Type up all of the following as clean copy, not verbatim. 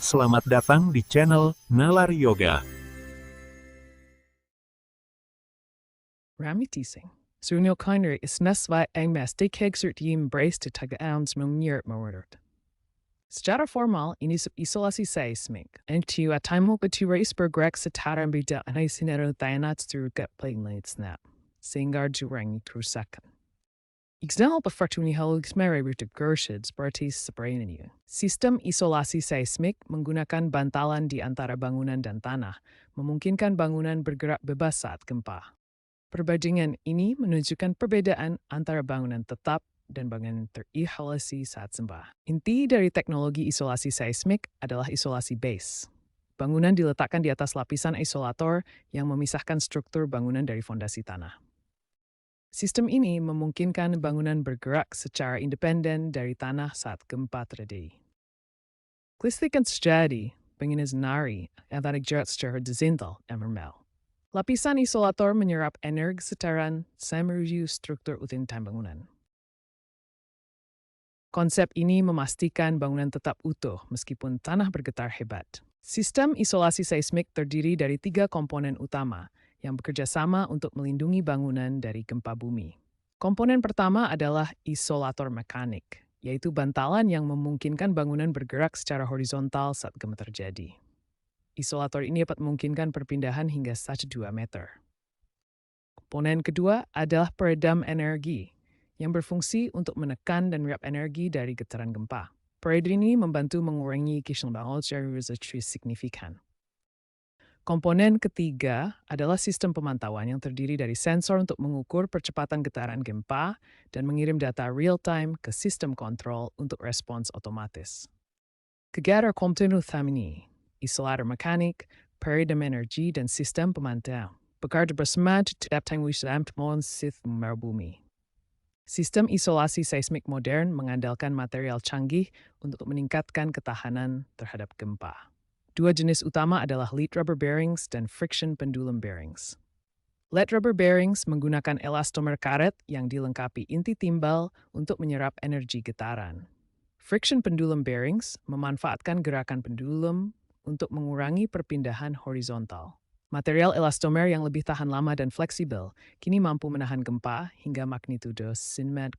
Selamat datang di channel Nalar Yoga. Ramitising. Sunyo kinder is nesva ang mas dekegsert yi embrace to tagaams mungir mawordert. Secara formal, ini isolasi seismik. En tiu ataimo ketua isbergrek setaran bida anai sinero tayanat strugat playing late snap. Sehingga jurang kerusakan. Example befartuni haligs mere rute gershids berarti sebraininu. Sistem isolasi seismik menggunakan bantalan di antara bangunan dan tanah, memungkinkan bangunan bergerak bebas saat gempa. Perbandingan ini menunjukkan perbedaan antara bangunan tetap dan bangunan terisolasi saat gempa. Inti dari teknologi isolasi seismik adalah isolasi base. Bangunan diletakkan di atas lapisan isolator yang memisahkan struktur bangunan dari fondasi tanah. Sistem ini memungkinkan bangunan bergerak secara independen dari tanah saat gempa terjadi. Kelistrikan terjadi, bangunan zenari, yang jerat secara horizontal dan vertikal. Lapisan isolator menyerap energi setaran menuju struktur utama bangunan. Konsep ini memastikan bangunan tetap utuh meskipun tanah bergetar hebat. Sistem isolasi seismik terdiri dari 3 komponen utama yang bekerja sama untuk melindungi bangunan dari gempa bumi. Komponen pertama adalah isolator mekanik, yaitu bantalan yang memungkinkan bangunan bergerak secara horizontal saat gempa terjadi. Isolator ini dapat memungkinkan perpindahan hingga 1-2 meter. Komponen kedua adalah peredam energi, yang berfungsi untuk menekan dan menyerap energi dari getaran gempa. Peredam ini membantu mengurangi kesenjangan secara signifikan. Komponen ketiga adalah sistem pemantauan yang terdiri dari sensor untuk mengukur percepatan getaran gempa dan mengirim data real-time ke sistem kontrol untuk respons otomatis. Ketiga komponen utama ini, isolator mekanik, peredam energi, dan sistem pemantau, bekerja bersama untuk mengadaptasi sistem bumi. Sistem isolasi seismik modern mengandalkan material canggih untuk meningkatkan ketahanan terhadap gempa. 2 jenis utama adalah lead rubber bearings dan friction pendulum bearings. Lead rubber bearings menggunakan elastomer karet yang dilengkapi inti timbal untuk menyerap energi getaran. Friction pendulum bearings memanfaatkan gerakan pendulum untuk mengurangi perpindahan horizontal. Material elastomer yang lebih tahan lama dan fleksibel kini mampu menahan gempa hingga magnitudo 9,0.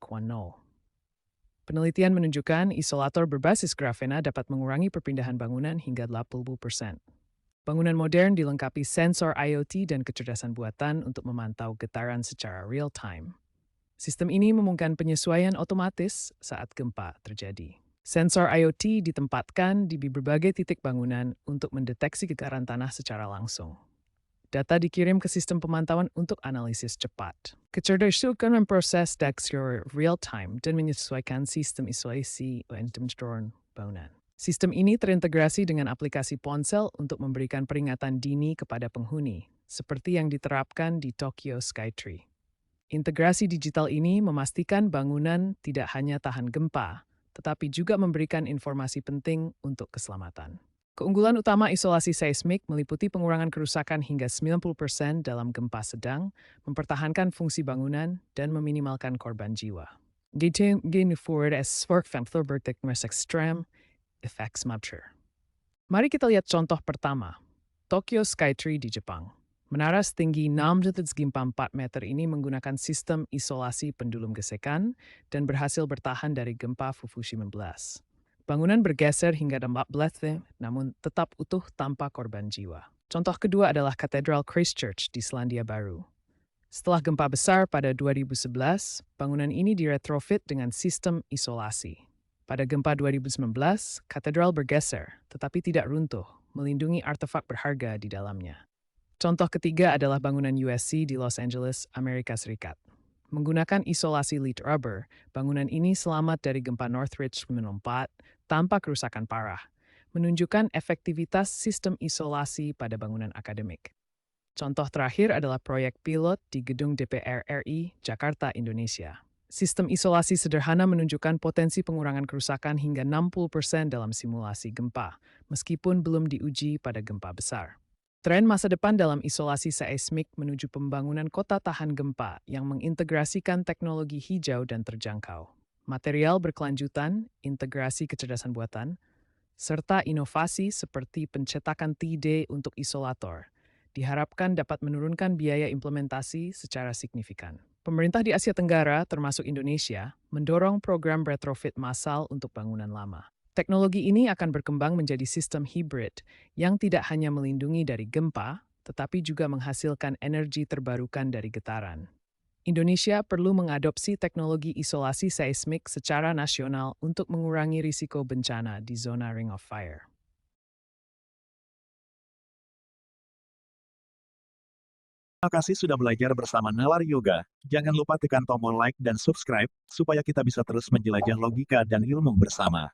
Penelitian menunjukkan isolator berbasis grafena dapat mengurangi perpindahan bangunan hingga 80%. Bangunan modern dilengkapi sensor IoT dan kecerdasan buatan untuk memantau getaran secara real-time. Sistem ini memungkinkan penyesuaian otomatis saat gempa terjadi. Sensor IoT ditempatkan di berbagai titik bangunan untuk mendeteksi getaran tanah secara langsung. Data dikirim ke sistem pemantauan untuk analisis cepat. Kecerdasan memproses data secara real-time dan menyesuaikan sistem isolasi untuk bangunan. Sistem ini terintegrasi dengan aplikasi ponsel untuk memberikan peringatan dini kepada penghuni, seperti yang diterapkan di Tokyo Skytree. Integrasi digital ini memastikan bangunan tidak hanya tahan gempa, tetapi juga memberikan informasi penting untuk keselamatan. Keunggulan utama isolasi seismik meliputi pengurangan kerusakan hingga 90% dalam gempa sedang, mempertahankan fungsi bangunan, dan meminimalkan korban jiwa. Forward as work factor berteknis ekstrem, effects mature. Mari kita lihat contoh pertama. Tokyo Skytree di Jepang. Menara setinggi 6,4 meter ini menggunakan sistem isolasi pendulum gesekan dan berhasil bertahan dari gempa Fukushima 11. Bangunan bergeser hingga 14, namun tetap utuh tanpa korban jiwa. Contoh kedua adalah Katedral Christchurch di Selandia Baru. Setelah gempa besar pada 2011, bangunan ini diretrofit dengan sistem isolasi. Pada gempa 2019, katedral bergeser, tetapi tidak runtuh, melindungi artefak berharga di dalamnya. Contoh ketiga adalah bangunan USC di Los Angeles, Amerika Serikat. Menggunakan isolasi lead rubber, bangunan ini selamat dari gempa Northridge 4 tanpa kerusakan parah, menunjukkan efektivitas sistem isolasi pada bangunan akademik. Contoh terakhir adalah proyek pilot di Gedung DPR RI, Jakarta, Indonesia. Sistem isolasi sederhana menunjukkan potensi pengurangan kerusakan hingga 60% dalam simulasi gempa, meskipun belum diuji pada gempa besar. Tren masa depan dalam isolasi seismik menuju pembangunan kota tahan gempa yang mengintegrasikan teknologi hijau dan terjangkau. Material berkelanjutan, integrasi kecerdasan buatan, serta inovasi seperti pencetakan 3D untuk isolator, diharapkan dapat menurunkan biaya implementasi secara signifikan. Pemerintah di Asia Tenggara, termasuk Indonesia, mendorong program retrofit massal untuk bangunan lama. Teknologi ini akan berkembang menjadi sistem hibrid yang tidak hanya melindungi dari gempa, tetapi juga menghasilkan energi terbarukan dari getaran. Indonesia perlu mengadopsi teknologi isolasi seismik secara nasional untuk mengurangi risiko bencana di zona Ring of Fire. Terima kasih sudah belajar bersama Nalar Yoga. Jangan lupa tekan tombol like dan subscribe, supaya kita bisa terus menjelajah logika dan ilmu bersama.